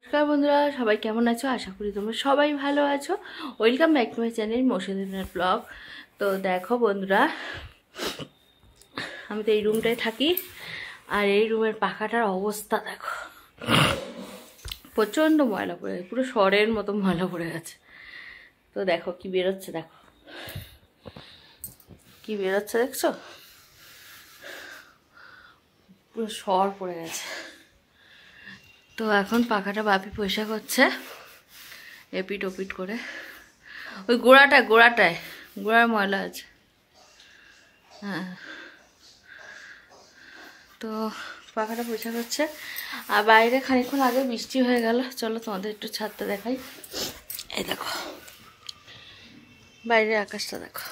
নমস্কার বন্ধুরা, সবাই কেমন আছো? আশা করি তোমরা সবাই ভালো আছো। Welcome back to my channel মৌসুমীর ব্লগ। তো দেখো বন্ধুরা, আমি তো এই রুমটায় থাকি, আর এই রুমের পাখাটার অবস্থা দেখো, প্রচণ্ড ময়লা পড়ে গেছে, পুরো সরের মতো ময়লা পড়ে গেছে। তো দেখো কি বেরোচ্ছে, দেখো কি বেরোচ্ছে, দেখছো? পুরো সর পড়ে গেছে। তো এখন পাখাটা বাপি পয়সা করছে এপিট ওপিট করে। ওই গোড়াটায় গোড়ার ময়লা আছে। হ্যাঁ, তো পাখাটা পয়সা করছে। আর বাইরে খানিকক্ষণ আগে বৃষ্টি হয়ে গেল। চলো তোমাদের একটু ছাদটা দেখাই। এই দেখো বাইরের আকাশটা দেখো,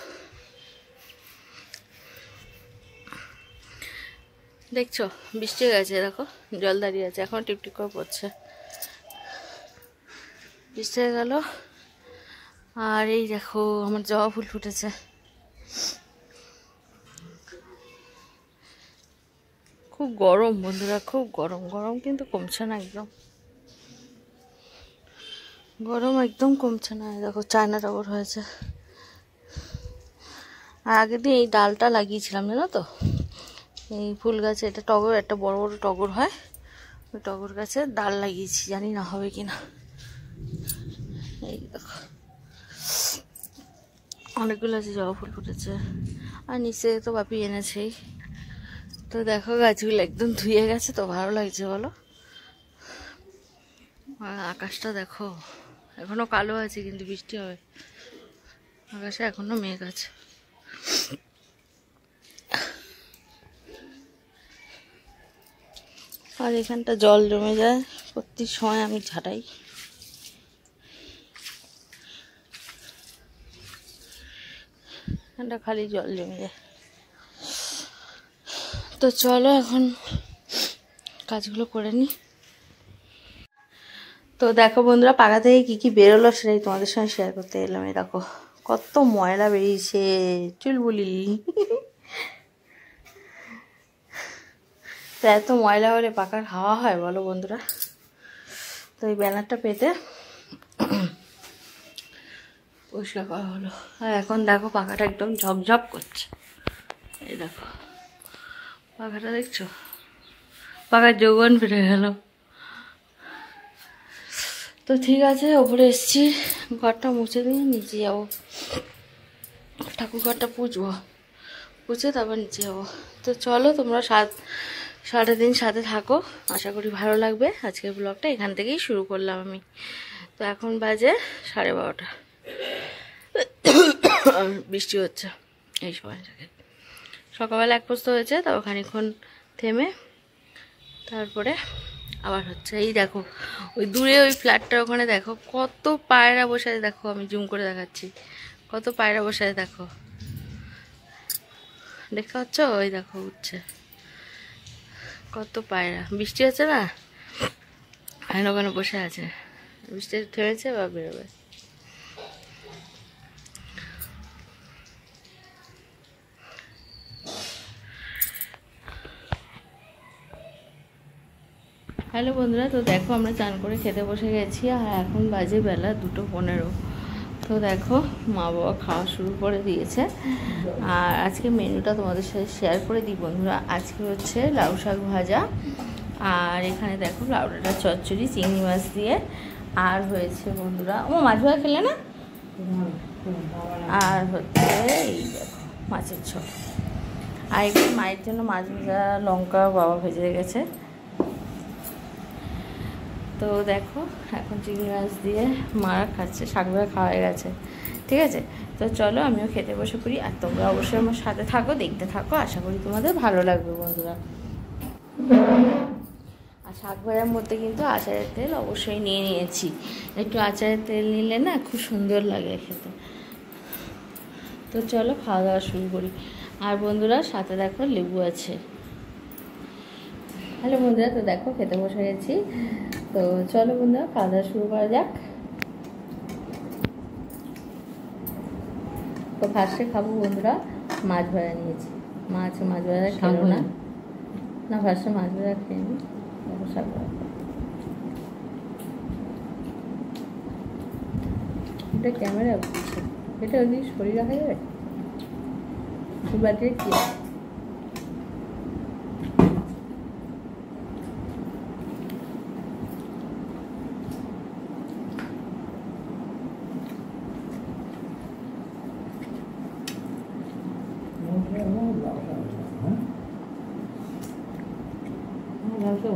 দেখছো বৃষ্টি হয়ে গেছে, দেখো জল দাঁড়িয়ে আছে, এখন টিপটিপ করে পড়ছে। বৃষ্টি হয়ে গেল। আর এই দেখো আমার জবা ফুল ফুটেছে। খুব গরম বন্ধুরা, খুব গরম, গরম কিন্তু কমছে না একদম, গরম একদম কমছে না। দেখো চায়না টগর হয়েছে। আর আগের দিন এই ডালটা লাগিয়েছিলাম, জানো তো, এই ফুল গাছে, এটা টগর, একটা বড় বড় টগর হয়, ওই টগর গাছে ডাল লাগিয়েছি, জানি না হবে কিনা। এই দেখো অনেকগুলো আছে, জবা ফুল ফুটেছে। আর নিচে তো বাপি এনেছেই। তো দেখো গাছগুলো একদম ধুয়ে গেছে, তো ভালো লাগছে বলো। আর আকাশটা দেখো, এখনো কালো আছে কিন্তু বৃষ্টি হবে। আকাশে এখনো মেঘ আছে। আর এখানটা জল জমে যায় প্রত্যেক সময়, আমি ঝাঁটাই। এখানটা খালি জল জমে যায়। তো চলো এখন কাজগুলো করে নি। তো দেখো বন্ধুরা, পাখা থেকে কী কী বেরোলো সেটাই তোমাদের সঙ্গে শেয়ার করতে এলাম। এই দেখো কত ময়লা বেরিয়েছে, চুলবুলি। তো এত ময়লা হলে পাখার হাওয়া হয় বলো বন্ধুরা? তো এই ব্যানারটা পেতে পরিষ্কার করা হলো। আর এখন দেখো পাখাটা একদম ঝকঝক করছে। এই দেখো পাখাটা দেখছো, পাখার যৌবন ফিরে গেল। তো ঠিক আছে, ওপরে এসছি, ঘরটা মুছে দিয়ে নিচে যাবো, ঠাকুর ঘরটা পুছে তারপর নিচে যাবো। তো চলো তোমরা সারাটা দিন সাথে থাকো, আশা করি ভালো লাগবে। আজকের ব্লগটা এখান থেকেই শুরু করলাম আমি। তো এখন বাজে 12:30, বৃষ্টি হচ্ছে এই সময় থেকে। সকালবেলা এক পোস্ত হয়েছে, তারপর খানিকক্ষণ থেমে তারপরে আবার হচ্ছে। এই দেখো ওই দূরে ওই ফ্ল্যাটটার ওখানে দেখো কত পায়রা বসে আছে, দেখো আমি জুম করে দেখাচ্ছি, কত পায়রা বসে আছে দেখো, দেখতে পাচ্ছ? ওই দেখো উঠছে কত পায়রা। বৃষ্টি হচ্ছে না, আর ওখানে বসে আছে, বৃষ্টি থেমেছে বা বেরোবে। হ্যালো বন্ধুরা, তো দেখো আমরা চান করে খেতে বসে গেছি, আর এখন বাজে বেলা 2:15। তো দেখো মা বাবা খাওয়া শুরু করে দিয়েছে। আর আজকে মেনুটা তোমাদের সাথে শেয়ার করে দিই বন্ধুরা। আজকে হচ্ছে লাউ শাক ভাজা, আর এখানে দেখো লাউ ডাঁটা চচ্চড়ি চিংড়ি মাছ দিয়ে, আর হয়েছে বন্ধুরা, ও মাছ ভাজা খেলে না, আর হচ্ছে এই দেখো মাছের ঝোল। আর একটু মায়ের জন্য মাছ ভাজা লঙ্কা বাবা ভেজে গেছে। তো দেখো এখন চিংড়ি মাছ দিয়ে মারা খাচ্ছে, শাক ভাজা খাওয়া হয়ে গেছে। ঠিক আছে, তো চলো আমিও খেতে বসে পড়ি, আর তোমরা অবশ্যই আমার সাথে থাকো, দেখতে থাকো, আশা করি তোমাদের ভালো লাগবে বন্ধুরা। আর শাক ভাজার মধ্যে কিন্তু আচারের তেল অবশ্যই নিয়ে নিয়েছি, একটু আচারের তেল নিলে না খুব সুন্দর লাগে খেতে। তো চলো খাওয়া দাওয়া শুরু করি। আর বন্ধুরা সাথে দেখো লেবু আছে। হ্যালো বন্ধুরা, তো দেখো খেতে বসে গেছি। তো চলো বন্ধুরা খাওয়া দাওয়া শুরু করা যাক। তো ফার্স্টে খাবো বন্ধুরা মাছ ভাজা নিয়েছি, মাছ ভাজা খেলো না, ফার্স্টে মাছ ভাজা খেয়ে নিই, শাক ভাজা। এটা ক্যামেরা করছে, এটা ওই শরীর রাখা যাবে ব্যাটারি কি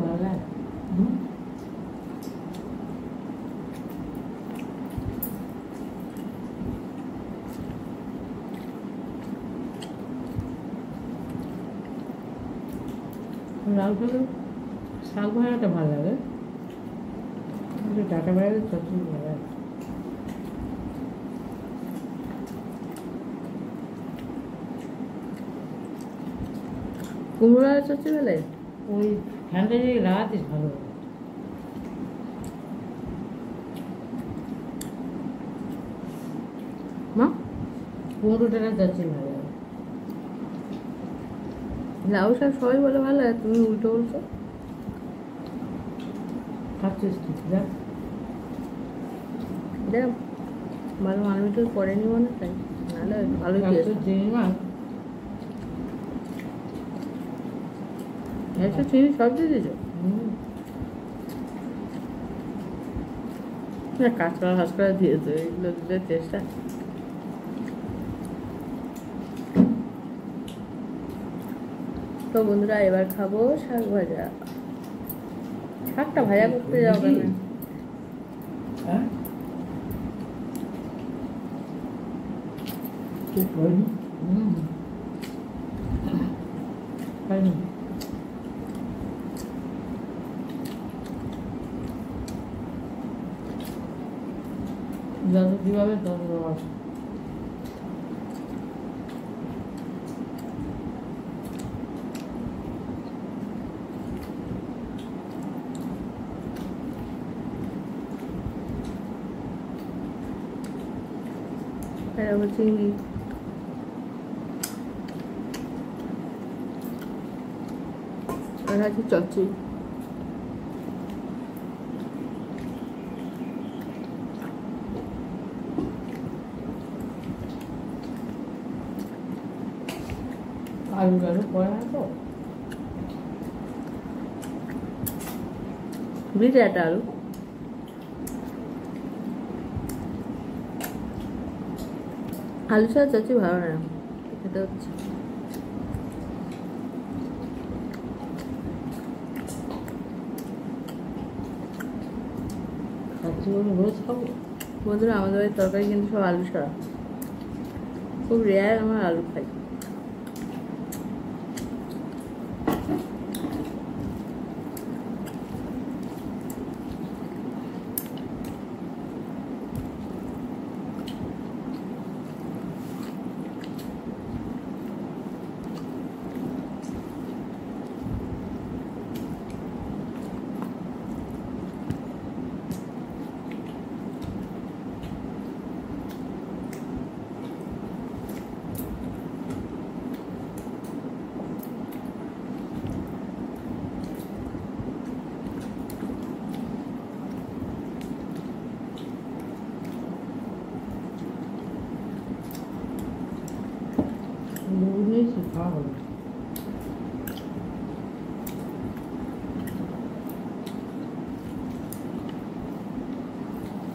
ভালো লাগে। লাউ শাক ভাজাটা ভালো লাগে, ডাটা ভাজা চচ্চড়ি ভালো লাগে। কুমড়ো আর চচ্চড়ি ভালো লাগে, ওই ঠান্ডা জায়গায় লাগাতিস ভালো লাগে। মা কুমড়োটা চচ্চড়ি ভালো লাগে। লাউ শাক সবাই বলে ভালো লাগে, তুমি উল্টো বলছো। খাচ্ছিস ঠিক দেখ দেখ ভালো, আমি তো করেনি মনে তাই নাহলে ভালোই চিনি মাছ একটু চিনি সব দিয়ে দিয়েছো। কাঁচকলা ফাঁচকলা দিয়েছো, এগুলো দিলে টেস্টটা। তো বন্ধুরা এবার খাবো শাক ভাজা। শাকটা ভাজা করতে যাবে না, যত কিভাবে তত রস। চিংড়ি আর আছে চচ্চড়ি। আলু টালু পড়ে না তো, বুঝলি একটা আলু আলু ছাড়া চচ্চড়ি ভালো না খেতে হচ্ছে। বন্ধুরা আমাদের বাড়ির তরকারি কিন্তু সব আলু ছাড়া, খুব রেয়ার আমার আলু খাই।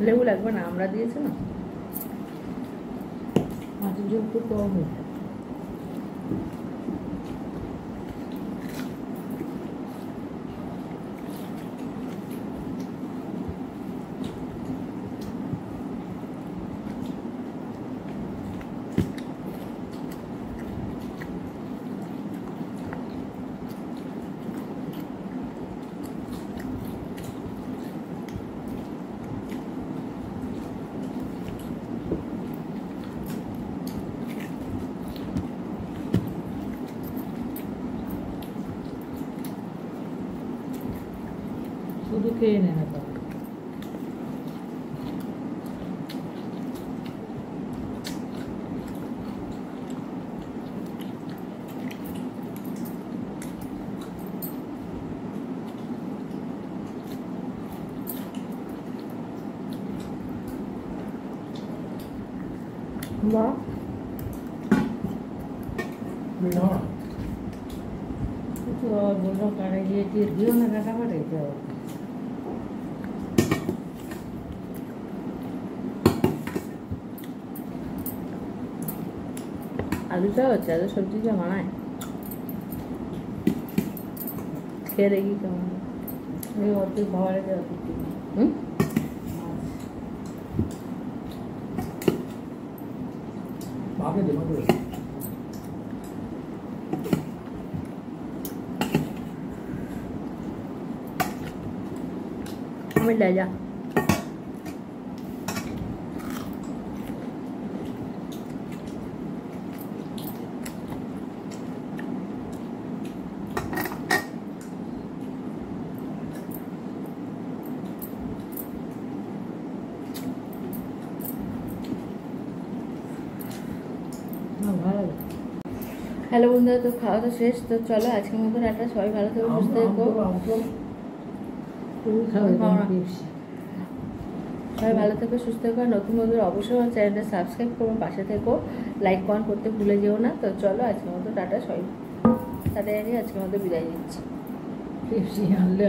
লেবু লাগবে না, আমরা দিয়েছি না, মাছের ঝোল তো কম হয়েছে। শুধু খেয়ে নে না তো। বাহ तो बोलो करे ये दियो ना काका पड़े तो आलूचा হচ্ছে আলু সবজিটা বানায় খেয়ে দেখি কেমন ये और तो भावरे दे হুম बापे दे बापे আমি ले जा ना भालो হ্যালো বন্ধুরা, তো খাওয়া তো শেষ। তো চলো আজকের মতো একটা সবাই ভালো থেকো, সুস্থ থেকো। তুই খাবে সবাই ভালো থেকো, সুস্থ থেকো। আর নতুন বন্ধুরা অবশ্যই আমার চ্যানেলটা সাবস্ক্রাইব করো, পাশে থেকো, লাইক কমেন্ট করতে ভুলে যেও না। তো চলো আজকের মতো টাটা, সবাই টাটা জানিয়ে আজকের মতো বিদায় নিচ্ছি। পেপসি আনলে